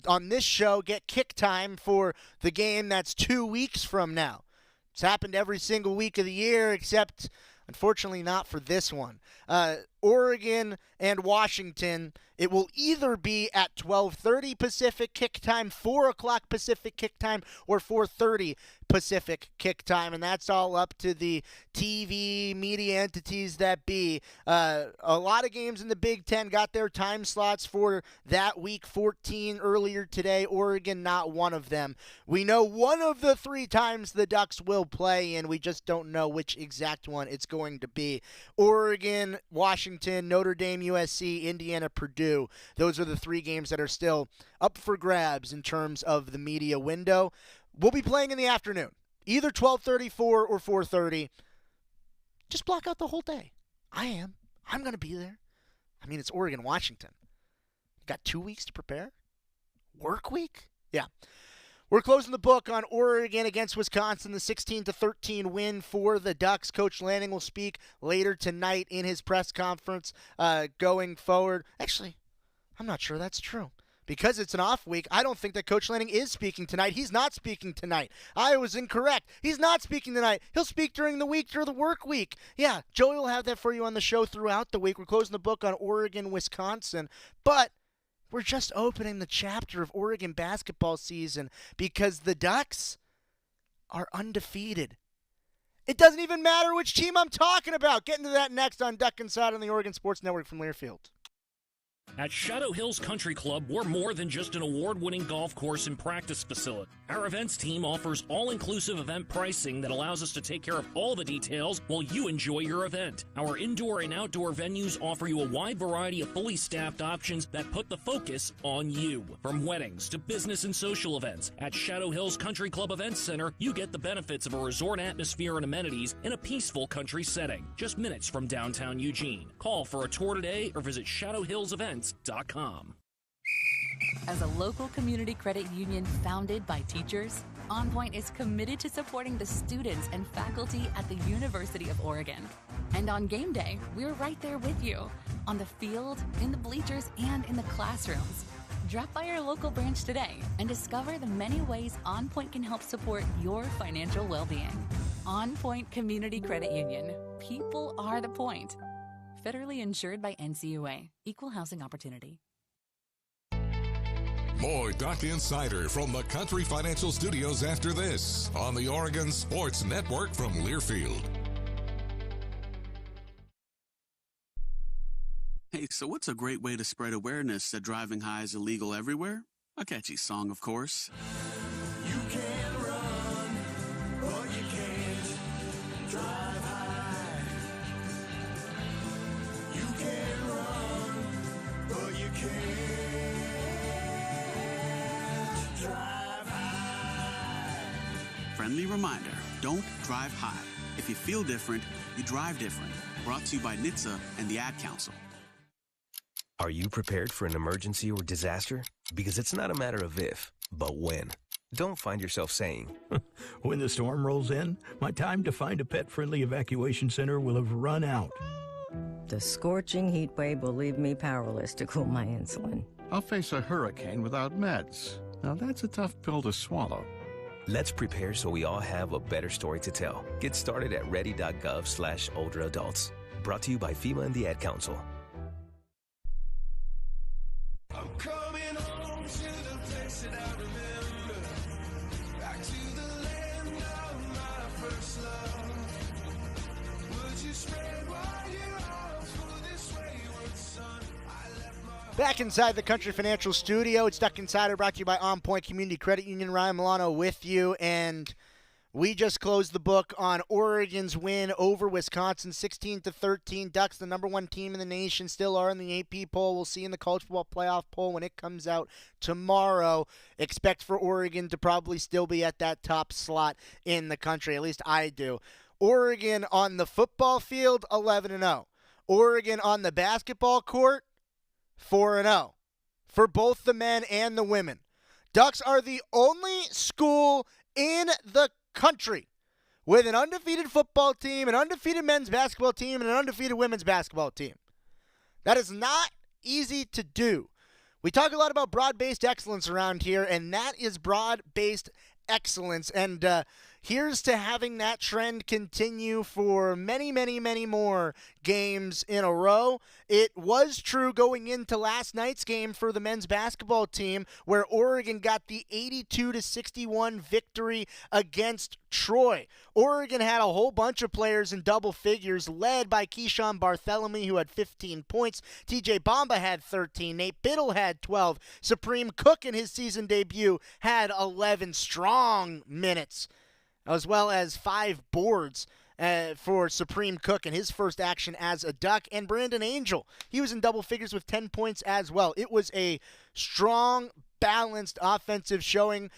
on this show get kick time for the game that's 2 weeks from now. It's happened every single week of the year, except unfortunately not for this one. Oregon and Washington, it will either be at 12:30 Pacific kick time, 4 o'clock Pacific kick time, or 4:30 Pacific kick time, and that's all up to the TV media entities that be. A lot of games in the Big Ten got their time slots for that week 14 earlier today. Oregon, not one of them. We know one of the 3 times the Ducks will play, and we just don't know which exact one it's going to be. Oregon, Washington, Notre Dame, USC, Indiana, Purdue. Those are the 3 games that are still up for grabs in terms of the media window. We'll be playing in the afternoon, either 12:34 or 4:30. Just block out the whole day. I'm going to be there. I mean, it's Oregon, Washington. Got 2 weeks to prepare? Work week? Yeah. We're closing the book on Oregon against Wisconsin, the 16-13 win for the Ducks. Coach Lanning will speak later tonight in his press conference going forward. Actually, I'm not sure that's true. Because it's an off week, I don't think that Coach Lanning is speaking tonight. He's not speaking tonight. I was incorrect. He's not speaking tonight. He'll speak during the week, during the work week. Yeah, Joey will have that for you on the show throughout the week. We're closing the book on Oregon, Wisconsin. But we're just opening the chapter of Oregon basketball season because the Ducks are undefeated. It doesn't even matter which team I'm talking about. Getting to that next on Duck Inside on the Oregon Sports Network from Learfield. At Shadow Hills Country Club, we're more than just an award-winning golf course and practice facility. Our events team offers all-inclusive event pricing that allows us to take care of all the details while you enjoy your event. Our indoor and outdoor venues offer you a wide variety of fully staffed options that put the focus on you. From weddings to business and social events, at Shadow Hills Country Club Events Center, you get the benefits of a resort atmosphere and amenities in a peaceful country setting, just minutes from downtown Eugene. Call for a tour today or visit shadowhillsevents.com. As a local community credit union founded by teachers, OnPoint is committed to supporting the students and faculty at the University of Oregon. And on game day, we're right there with you, on the field, in the bleachers, and in the classrooms. Drop by our local branch today and discover the many ways OnPoint can help support your financial well-being. OnPoint Community Credit Union. People are the point. Federally insured by NCUA. Equal housing opportunity. More Duck Insider from the Country Financial Studios after this on the Oregon Sports Network from Learfield. Hey, so what's a great way to spread awareness that driving high is illegal everywhere? A catchy song, of course. You can run, but you can't drive high. You can run, but you can't drive high. Friendly reminder, don't drive high. If you feel different, you drive different. Brought to you by NHTSA and the Ad Council. Are you prepared for an emergency or disaster? Because it's not a matter of if, but when. Don't find yourself saying, when the storm rolls in, my time to find a pet-friendly evacuation center will have run out. The scorching heat wave will leave me powerless to cool my insulin. I'll face a hurricane without meds. Now that's a tough pill to swallow. Let's prepare so we all have a better story to tell. Get started at ready.gov/older adults. Brought to you by FEMA and the Ad Council. I'm coming home to the place that I remember, back to the land of my first love. Would you spread wide your arms for this wayward son? Back inside the Country Financial Studio, it's Duck Insider brought to you by OnPoint Community Credit Union. Ryan Milano with you, and we just closed the book on Oregon's win over Wisconsin, 16-13. Ducks, the number 1 team in the nation, still are in the AP poll. We'll see in the college football playoff poll when it comes out tomorrow. Expect for Oregon to probably still be at that top slot in the country. At least I do. Oregon on the football field, 11-0. Oregon on the basketball court, 4-0. For both the men and the women. Ducks are the only school in the country with an undefeated football team, an undefeated men's basketball team, and an undefeated women's basketball team. That is not easy to do. We talk a lot about broad-based excellence around here, and that is broad-based excellence. And here's to having that trend continue for many, many, many more games in a row. It was true going into last night's game for the men's basketball team, where Oregon got the 82-61 victory against Troy. Oregon had a whole bunch of players in double figures, led by Keyshawn Bartholomew, who had 15 points. TJ Bamba had 13. Nate Biddle had 12. Supreme Cook in his season debut had 11 strong minutes, as well as 5 boards for Supreme Cook in his first action as a Duck. And Brandon Angel, he was in double figures with 10 points as well. It was a strong, balanced offensive showing.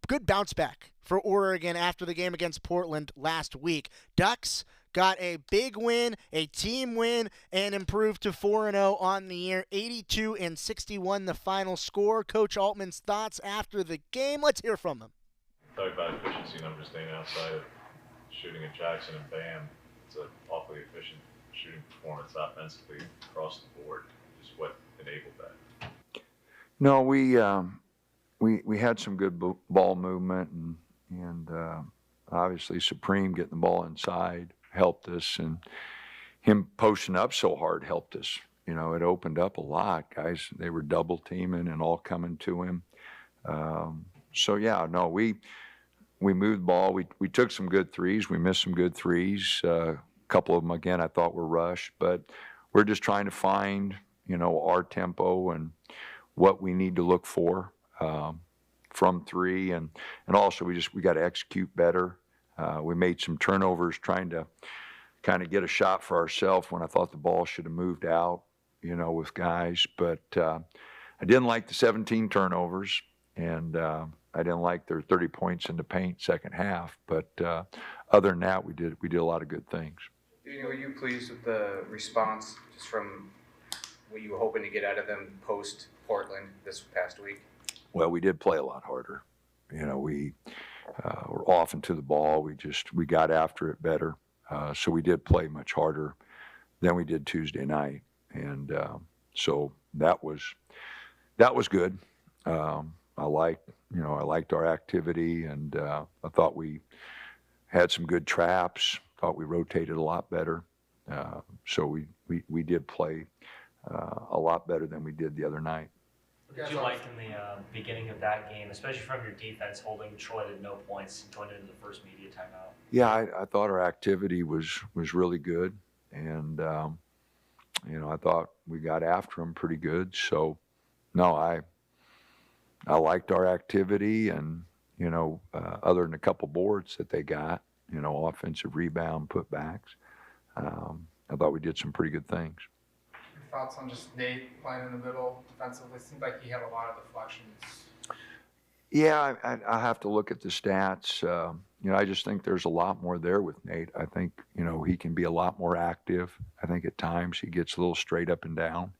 Good bounce back for Oregon after the game against Portland last week. Ducks got a big win, a team win, and improved to 4-0 on the year. 82-61 the final score. Coach Altman's thoughts after the game. Let's hear from him. Talk about efficiency numbers staying outside of shooting at Jackson and Bam. It's an awfully efficient shooting performance offensively across the board. Just what enabled that? No, we had some good ball movement, and obviously Supreme getting the ball inside helped us, and him posting up so hard helped us. You know, it opened up a lot. Guys, they were double teaming and all coming to him. So yeah, no, we moved the ball. We took some good threes. We missed some good threes. A couple of them, again, I thought were rushed, but we're just trying to find, you know, our tempo and what we need to look for from three, and also we got to execute better. We made some turnovers trying to kind of get a shot for ourselves when I thought the ball should have moved out, you know, with guys. But I didn't like the 17 turnovers, and I didn't like their 30 points in the paint second half. But other than that, we did a lot of good things. Were you pleased with the response just from what you were hoping to get out of them post Portland this past week? Well, we did play a lot harder. You know, we were off into the ball. We got after it better. So we did play much harder than we did Tuesday night, and so that was good. I liked our activity, and I thought we had some good traps. Thought we rotated a lot better. So we did play a lot better than we did the other night. What did you like in the beginning of that game, especially from your defense, holding Troy to no points going into the first media timeout? Yeah, I thought our activity was really good, and you know, I thought we got after them pretty good. So, no, I liked our activity, and you know, other than a couple boards that they got, you know, offensive rebound, putbacks, I thought we did some pretty good things. Thoughts on just Nate playing in the middle defensively? It seemed like he had a lot of deflections. Yeah, I have to look at the stats. You know, I just think there's a lot more there with Nate. I think, you know, he can be a lot more active. I think at times he gets a little straight up and down.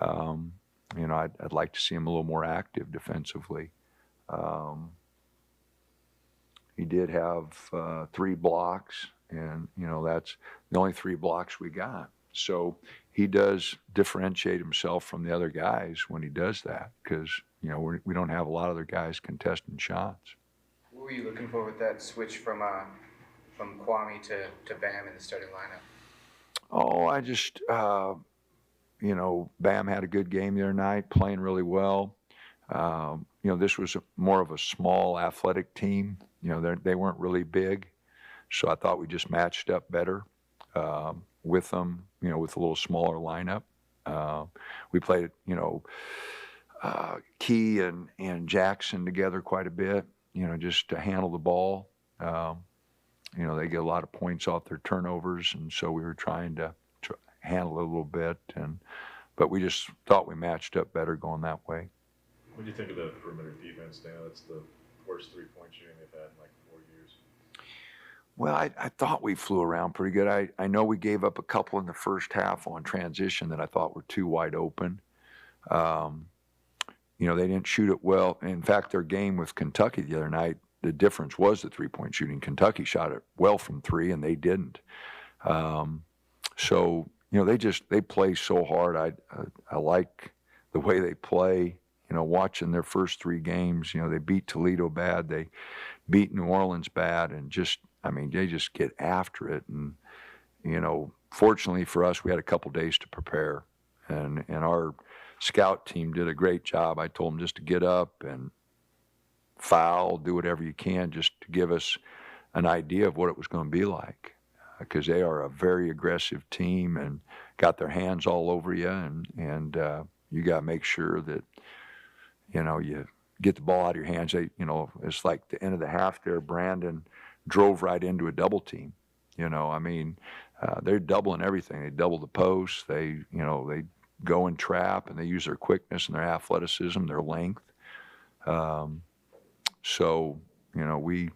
You know, I'd like to see him a little more active defensively. He did have 3 blocks, and, you know, that's the only 3 blocks we got. So he does differentiate himself from the other guys when he does that, because, you know, we don't have a lot of other guys contesting shots. What were you looking for with that switch from Kwame to Bam in the starting lineup? Oh, I just, you know, Bam had a good game the other night, playing really well. You know, this was more of a small athletic team. You know, they weren't really big, so I thought we just matched up better with them, you know, with a little smaller lineup. We played, you know, Key and Jackson together quite a bit, you know, just to handle the ball. You know, they get a lot of points off their turnovers, and so we were trying to handle it a little bit, but we just thought we matched up better going that way. What do you think of the perimeter defense now? That's the worst three-point shooting they've had in like 4 years. Well, I thought we flew around pretty good. I know we gave up a couple in the first half on transition that I thought were too wide open. they didn't shoot it well. In fact, their game with Kentucky the other night, the difference was the three-point shooting. Kentucky shot it well from three, and they didn't. So, they play so hard. I like the way they play. Watching their first three games, they beat Toledo bad, they beat New Orleans bad, and they just get after it. And, fortunately for us, we had a couple days to prepare, and our scout team did a great job. I told them just to get up and foul, do whatever you can, just to give us an idea of what it was going to be like, because they are a very aggressive team and got their hands all over you, and you got to make sure that you get the ball out of your hands. It's like the end of the half there, Brandon drove right into a double team. They're doubling everything. They double the post. They go and trap, and they use their quickness and their athleticism, their length. So we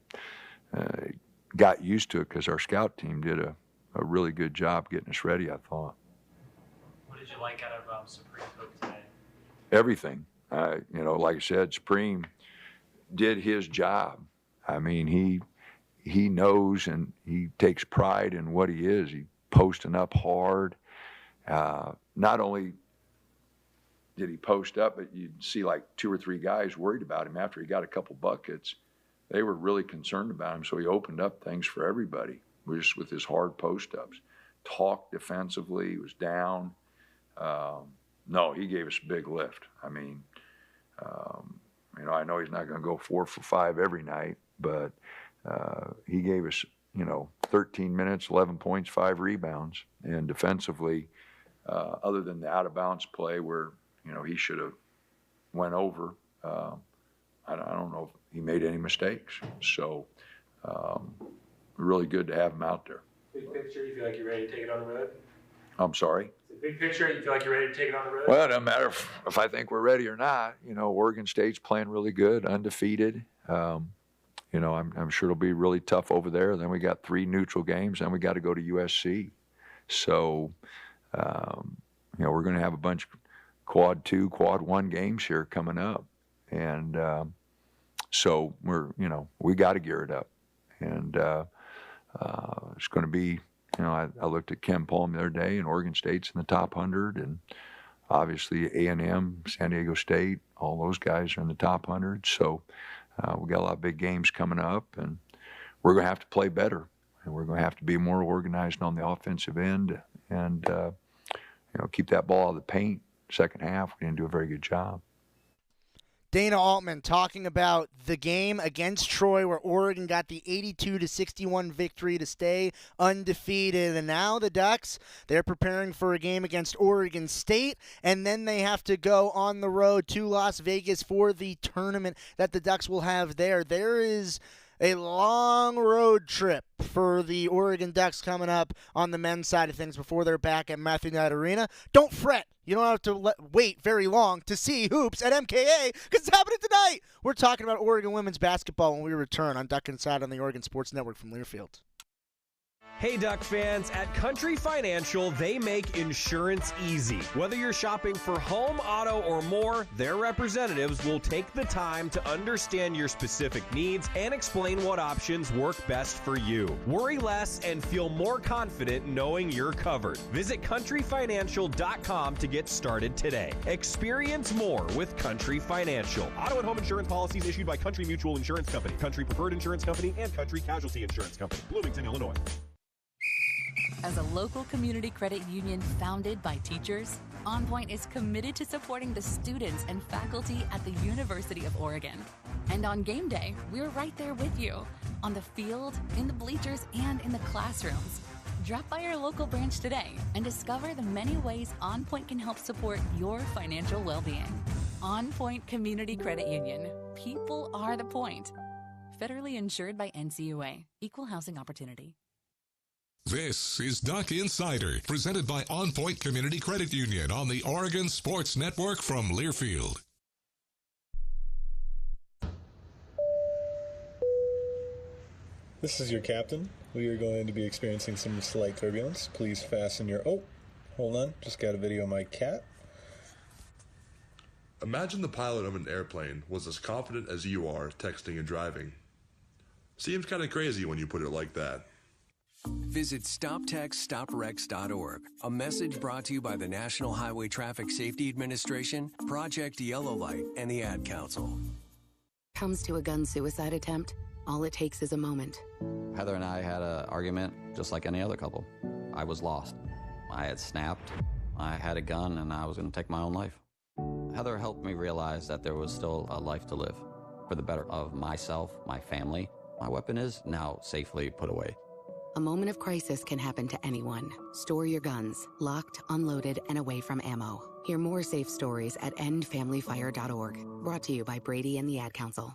got used to it because our scout team did a really good job getting us ready, I thought. What did you like out of Supreme Cook today? Everything. Like I said, Supreme did his job. He knows, and he takes pride in what he is. He posting up hard. Not only did he post up, but you'd see like two or three guys worried about him after he got a couple buckets. They were really concerned about him, so he opened up things for everybody just with his hard post-ups. Talked defensively, he was down. No, he gave us a big lift. I know he's not going to go 4 for 5 every night, but he gave us, 13 minutes, 11 points, 5 rebounds. And defensively, other than the out-of-bounds play where, he should have went over, I don't know if he made any mistakes. So really good to have him out there. Big picture, you feel like you're ready to take it on the road? I'm sorry? Big picture, you feel like you're ready to take it on the road? Well, it doesn't matter if I think we're ready or not. Oregon State's playing really good, undefeated. I'm sure it'll be really tough over there. Then we got 3 neutral games, then we got to go to USC. So, we're going to have a bunch of quad 2, quad 1 games here coming up. And so we got to gear it up. And it's going to be, I looked at Ken Palm the other day, and Oregon State's in the top 100, and obviously A&M, San Diego State, all those guys are in the top 100. So we got a lot of big games coming up, and we're going to have to play better, and we're going to have to be more organized on the offensive end, and keep that ball out of the paint. Second half, we didn't do a very good job. Dana Altman talking about the game against Troy where Oregon got the 82-61 victory to stay undefeated. And now the Ducks, they're preparing for a game against Oregon State, and then they have to go on the road to Las Vegas for the tournament that the Ducks will have there. There is a long road trip for the Oregon Ducks coming up on the men's side of things before they're back at Matthew Knight Arena. Don't fret. You don't have to wait very long to see hoops at MKA because it's happening tonight. We're talking about Oregon women's basketball when we return on Duck Inside on the Oregon Sports Network from Learfield. Hey Duck fans, at Country Financial, they make insurance easy. Whether you're shopping for home, auto, or more, their representatives will take the time to understand your specific needs and explain what options work best for you. Worry less and feel more confident knowing you're covered. Visit countryfinancial.com to get started today. Experience more with Country Financial. Auto and home insurance policies issued by Country Mutual Insurance Company, Country Preferred Insurance Company, and Country Casualty Insurance Company, Bloomington, Illinois. As a local community credit union founded by teachers, OnPoint is committed to supporting the students and faculty at the University of Oregon. And on game day, we're right there with you, on the field, in the bleachers, and in the classrooms. Drop by our local branch today and discover the many ways OnPoint can help support your financial well-being. OnPoint Community Credit Union. People are the point. Federally insured by NCUA. Equal housing opportunity. This is Duck Insider, presented by OnPoint Community Credit Union on the Oregon Sports Network from Learfield. This is your captain. We are going to be experiencing some slight turbulence. Please fasten your... Oh, hold on. Just got a video of my cat. Imagine the pilot of an airplane was as confident as you are texting and driving. Seems kind of crazy when you put it like that. Visit StopTextStopWrecks.org. A message brought to you by the National Highway Traffic Safety Administration, Project Yellow Light, and the Ad Council. Comes to a gun suicide attempt, all it takes is a moment. Heather and I had an argument just like any other couple. I was lost. I had snapped. I had a gun and I was going to take my own life. Heather helped me realize that there was still a life to live for the better of myself, my family. My weapon is now safely put away. A moment of crisis can happen to anyone. Store your guns, locked, unloaded, and away from ammo. Hear more safe stories at endfamilyfire.org. Brought to you by Brady and the Ad Council.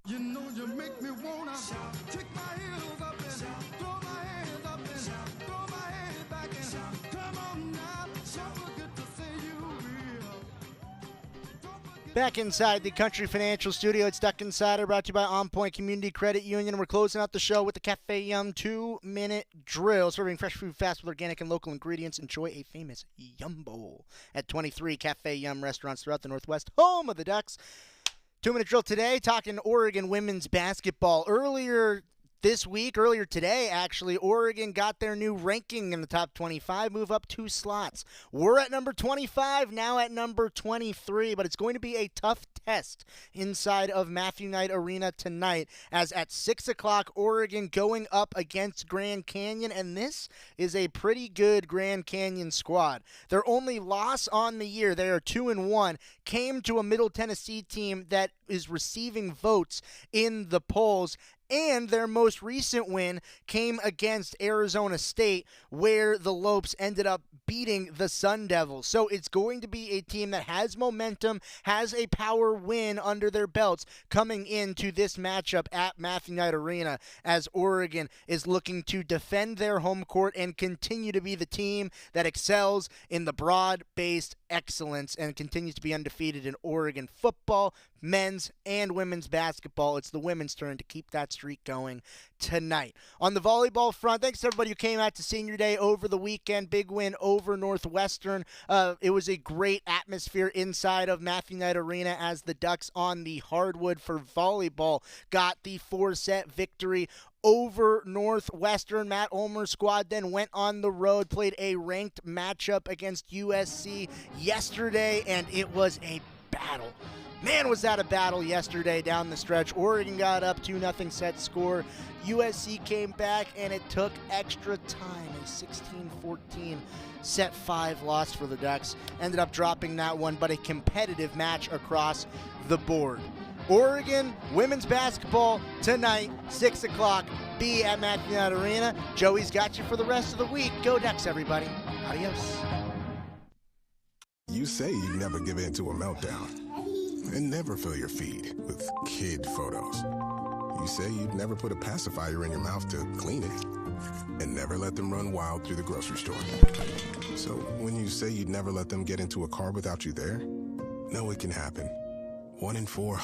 You know you make me wanna take my heels up and throw my hands up and throw my head back and come on now. So good to see you real. Back inside the Country Financial Studio, it's Duck Insider, brought to you by OnPoint Community Credit Union. We're closing out the show with the Cafe Yum 2-minute drill. Serving fresh food fast with organic and local ingredients. Enjoy a famous Yum Bowl at 23 Cafe Yum restaurants throughout the Northwest, home of the Ducks. 2-minute drill today, talking Oregon women's basketball. Earlier today, actually, Oregon got their new ranking in the top 25, move up 2 slots. We're at number 25, now at number 23, but it's going to be a tough test inside of Matthew Knight Arena tonight, as at 6 o'clock, Oregon going up against Grand Canyon, and this is a pretty good Grand Canyon squad. Their only loss on the year, they are 2-1, came to a Middle Tennessee team that is receiving votes in the polls. And their most recent win came against Arizona State, where the Lopes ended up beating the Sun Devils. So it's going to be a team that has momentum, has a power win under their belts coming into this matchup at Matthew Knight Arena, as Oregon is looking to defend their home court and continue to be the team that excels in the broad-based excellence and continues to be undefeated in Oregon football, men's and women's basketball. It's the women's turn to keep that streak going tonight. On the volleyball front, thanks to everybody who came out to Senior Day over the weekend. Big win over Northwestern. It was a great atmosphere inside of Matthew Knight Arena as the Ducks on the hardwood for volleyball got the 4-set victory over Northwestern. Matt Ulmer's squad then went on the road, played a ranked matchup against USC yesterday, and it was a battle. Man, was that a battle yesterday down the stretch. Oregon got up 2-0 set score. USC came back, and it took extra time. A 16-14 set 5 loss for the Ducks. Ended up dropping that one, but a competitive match across the board. Oregon women's basketball tonight, 6 o'clock. Be at Matthew Knight Arena. Joey's got you for the rest of the week. Go Ducks, everybody. Adios. You say you'd never give in to a meltdown and never fill your feed with kid photos. You say you'd never put a pacifier in your mouth to clean it and never let them run wild through the grocery store. So when you say you'd never let them get into a car without you there, know it can happen. 1 in 4